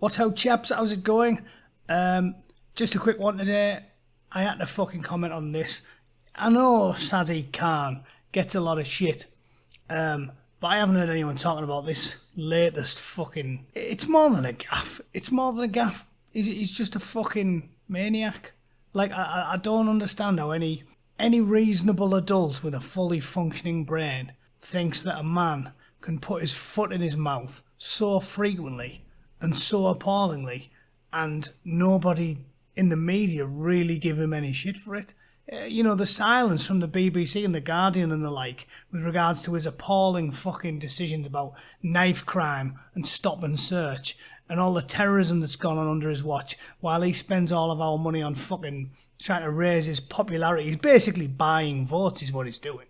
What out, chaps? How's it going? Just a quick one today. I had to fucking comment on this. I know Sadiq Khan gets a lot of shit, but I haven't heard anyone talking about this latest fucking... It's more than a gaff. It's more than a gaff. He's just a fucking maniac. Like, I don't understand how any reasonable adult with a fully functioning brain thinks that a man can put his foot in his mouth so frequently and so appallingly, and nobody in the media really give him any shit for it. You know, the silence from the BBC and the Guardian and the like with regards to his appalling fucking decisions about knife crime and stop and search and all the terrorism that's gone on under his watch, while he spends all of our money on fucking trying to raise his popularity. He's basically buying votes is what he's doing.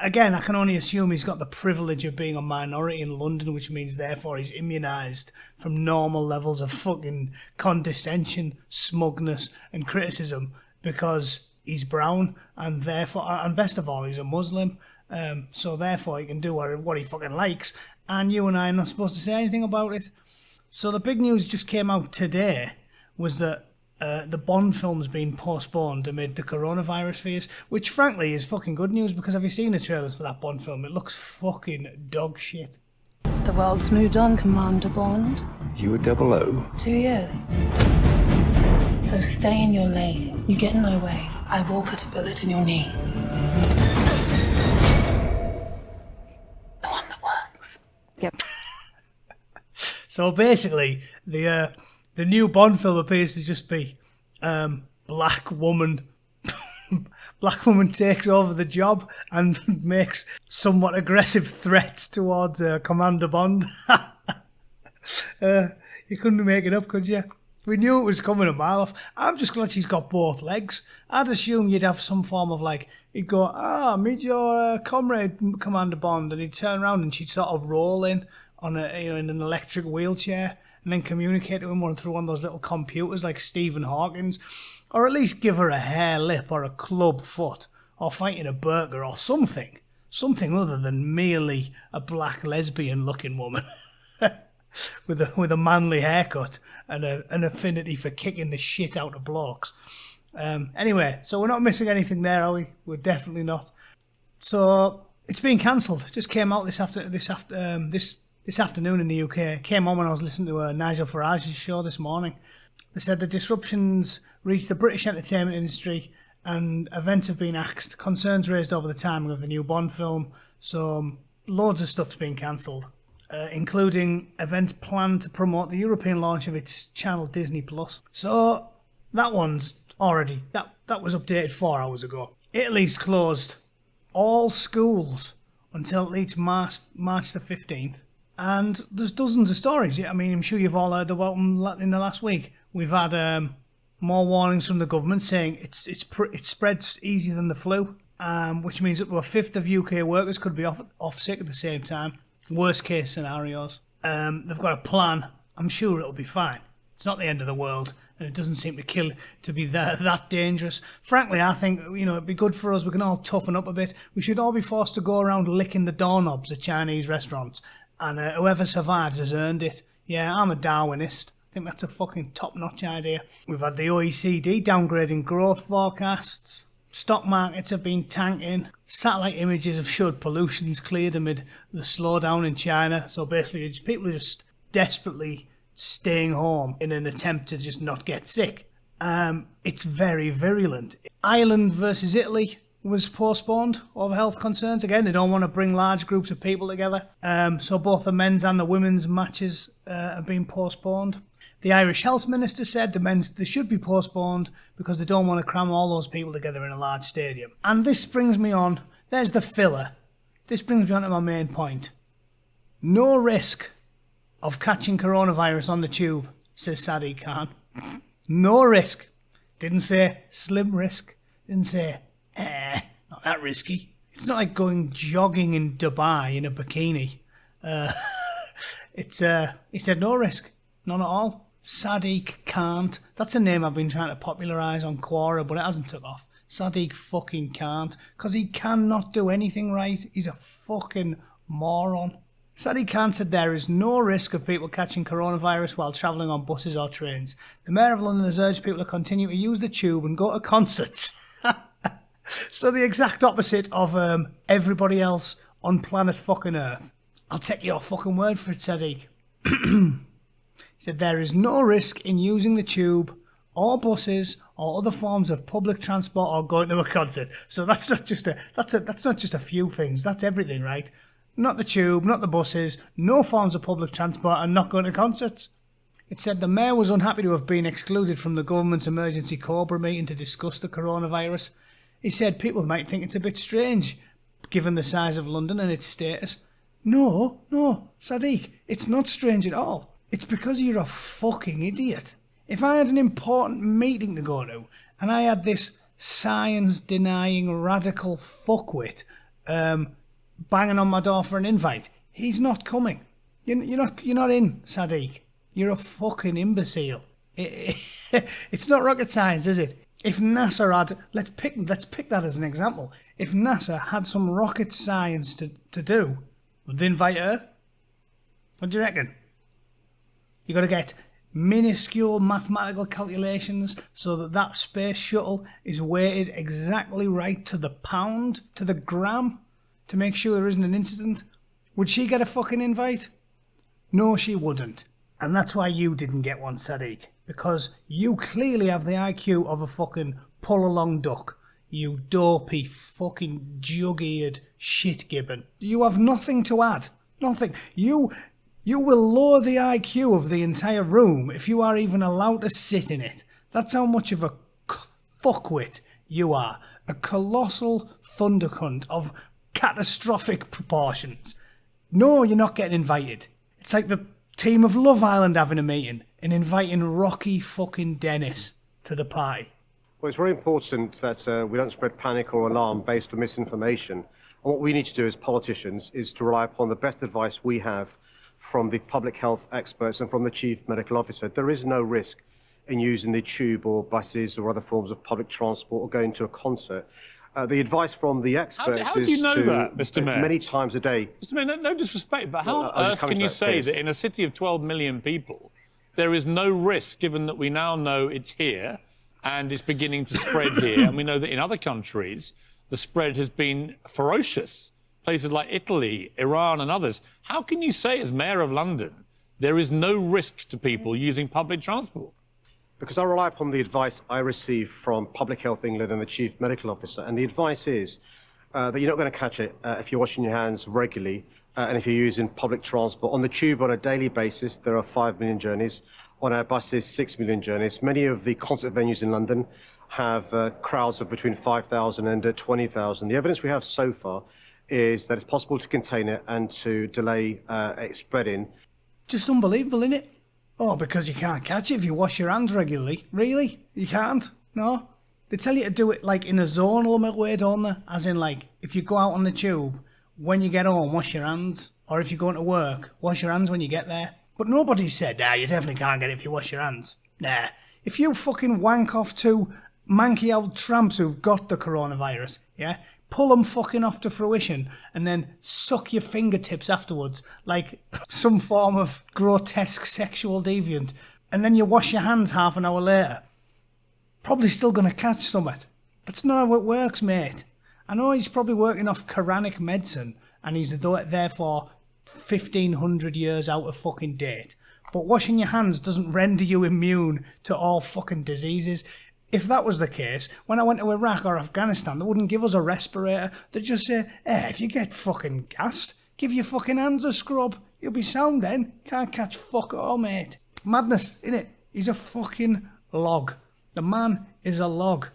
Again, I can only assume he's got the privilege of being a minority in London, which means therefore he's immunised from normal levels of fucking condescension, smugness and criticism because he's brown and therefore, and best of all, he's a Muslim. So therefore he can do what he fucking likes, and you and I are not supposed to say anything about it. So the big news just came out today was that the Bond film's been postponed amid the coronavirus fears, which frankly is fucking good news, because have you seen the trailers for that Bond film? It looks fucking dog shit. The world's moved on, Commander Bond. You were 00? 2 years. So stay in your lane. You get in my way, I will put a bullet in your knee. The one that works. Yep. So basically, the new Bond film appears to just be black woman takes over the job and makes somewhat aggressive threats towards Commander Bond. You couldn't make it up, could you? We knew it was coming a mile off. I'm just glad she's got both legs. I'd assume you'd have some form of like, he'd go, meet your comrade, Commander Bond, and he'd turn around and she'd sort of roll in on in an electric wheelchair and then communicate to him through one of those little computers like Stephen Hawking's, or at least give her a hair lip or a club foot or fight in a burger or something other than merely a black lesbian looking woman with a manly haircut and an affinity for kicking the shit out of blokes. Anyway, so we're not missing anything there, are we? We're definitely not. So it's been cancelled. Just came out this afternoon in the UK. It came on when I was listening to Nigel Farage's show this morning. They said the disruptions reached the British entertainment industry and events have been axed. Concerns raised over the timing of the new Bond film. So loads of stuff's been cancelled, including events planned to promote the European launch of its channel Disney+. So that one's already... That was updated 4 hours ago. Italy's closed all schools until at least March the 15th. And there's dozens of stories. I mean, I'm sure you've all heard about them in the last week. We've had more warnings from the government saying it spreads easier than the flu, which means up to a fifth of UK workers could be off sick at the same time. Worst case scenarios. They've got a plan. I'm sure it'll be fine. It's not the end of the world, and it doesn't seem to be that dangerous. Frankly, I think it'd be good for us. We can all toughen up a bit. We should all be forced to go around licking the doorknobs at Chinese restaurants. And whoever survives has earned it. Yeah, I'm a Darwinist. I think that's a fucking top-notch idea. We've had the OECD downgrading growth forecasts. Stock markets have been tanking. Satellite images have showed pollution's cleared amid the slowdown in China. So basically, people are just desperately staying home in an attempt to just not get sick. It's very virulent. Ireland versus Italy was postponed over health concerns. Again, they don't want to bring large groups of people together. So both the men's and the women's matches have been postponed. The Irish Health Minister said they should be postponed because they don't want to cram all those people together in a large stadium. And this brings me on, there's the filler. This brings me on to my main point. No risk of catching coronavirus on the tube, says Sadiq Khan. No risk. Didn't say slim risk. Didn't say not that risky. It's not like going jogging in Dubai in a bikini. He said no risk. None at all. Sadiq can't. That's a name I've been trying to popularise on Quora, but it hasn't took off. Sadiq fucking can't. Because he cannot do anything right. He's a fucking moron. Sadiq Khan said there is no risk of people catching coronavirus while travelling on buses or trains. The Mayor of London has urged people to continue to use the tube and go to concerts. So the exact opposite of everybody else on planet fucking Earth. I'll take your fucking word for it, Sadiq. He said there is no risk in using the tube or buses or other forms of public transport or going to a concert. So that's not just a few things. That's everything, right? Not the tube, not the buses, no forms of public transport, and not going to concerts. It said the Mayor was unhappy to have been excluded from the government's emergency Cobra meeting to discuss the coronavirus. He said people might think it's a bit strange, given the size of London and its status. No, Sadiq, it's not strange at all. It's because you're a fucking idiot. If I had an important meeting to go to, and I had this science-denying radical fuckwit banging on my door for an invite, he's not coming. You're not in, Sadiq. You're a fucking imbecile. It's not rocket science, is it? If NASA had, let's pick that as an example. If NASA had some rocket science to do, would they invite her? What do you reckon? You got to get minuscule mathematical calculations so that space shuttle is weighted exactly right to the pound, to the gram, to make sure there isn't an incident. Would she get a fucking invite? No, she wouldn't. And that's why you didn't get one, Sadiq. Because you clearly have the IQ of a fucking pull-along duck. You dopey fucking jug-eared shit gibbon. You have nothing to add. Nothing. You will lower the IQ of the entire room if you are even allowed to sit in it. That's how much of a fuckwit you are. A colossal thundercunt of catastrophic proportions. No, you're not getting invited. It's like the team of Love Island having a meeting and inviting Rocky fucking Dennis to the party. Well, it's very important that we don't spread panic or alarm based on misinformation. And what we need to do as politicians is to rely upon the best advice we have from the public health experts and from the chief medical officer. There is no risk in using the tube or buses or other forms of public transport or going to a concert. The advice from the experts how do you know that, Mr. Mayor? Many times a day. Mr. Mayor, no disrespect, but how on earth can you say that in a city of 12 million people, there is no risk, given that we now know it's here and it's beginning to spread here, and we know that in other countries the spread has been ferocious, places like Italy, Iran and others. How can you say, as Mayor of London, there is no risk to people using public transport? Because I rely upon the advice I receive from Public Health England and the Chief Medical Officer. And the advice is that you're not going to catch it if you're washing your hands regularly and if you're using public transport. On the tube on a daily basis, there are 5 million journeys. On our buses, 6 million journeys. Many of the concert venues in London have crowds of between 5,000 and 20,000. The evidence we have so far is that it's possible to contain it and to delay its spreading. Just unbelievable, isn't it? Oh, because you can't catch it if you wash your hands regularly. Really? You can't? No? They tell you to do it like in a zonal way, don't they? As in like, if you go out on the tube, when you get home, wash your hands. Or if you're going to work, wash your hands when you get there. But nobody said, nah, you definitely can't get it if you wash your hands. Nah. If you fucking wank off two manky old tramps who've got the coronavirus, yeah? Pull them fucking off to fruition and then suck your fingertips afterwards like some form of grotesque sexual deviant, and then you wash your hands half an hour later, probably still going to catch something. That's not how it works, mate. I know he's probably working off Quranic medicine and he's therefore 1,500 years out of fucking date, but washing your hands doesn't render you immune to all fucking diseases. If that was the case, when I went to Iraq or Afghanistan, they wouldn't give us a respirator. They'd just say, if you get fucking gassed, give your fucking hands a scrub. You'll be sound then. Can't catch fuck all, mate. Madness, innit? He's a fucking log. The man is a log.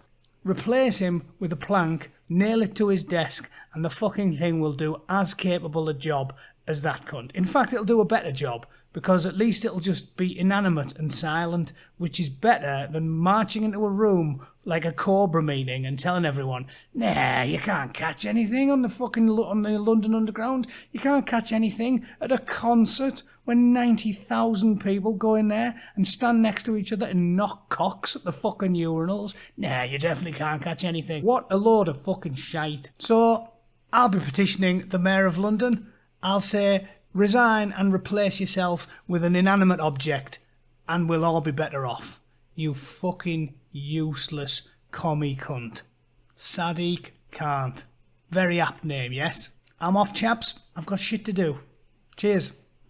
Replace him with a plank, nail it to his desk, and the fucking thing will do as capable a job as that cunt. In fact, it'll do a better job, because at least it'll just be inanimate and silent, which is better than marching into a room like a Cobra meeting and telling everyone, nah, you can't catch anything on the London Underground. You can't catch anything at a concert when 90,000 people go in there and stand next to each other and knock cocks at the fucking urinals. Nah, you definitely can't catch anything. What a load of fucking shite. So, I'll be petitioning the Mayor of London. I'll say, Resign and replace yourself with an inanimate object and we'll all be better off. You fucking useless commie cunt. Sadiq Khan. Very apt name, yes? I'm off, chaps. I've got shit to do. Cheers.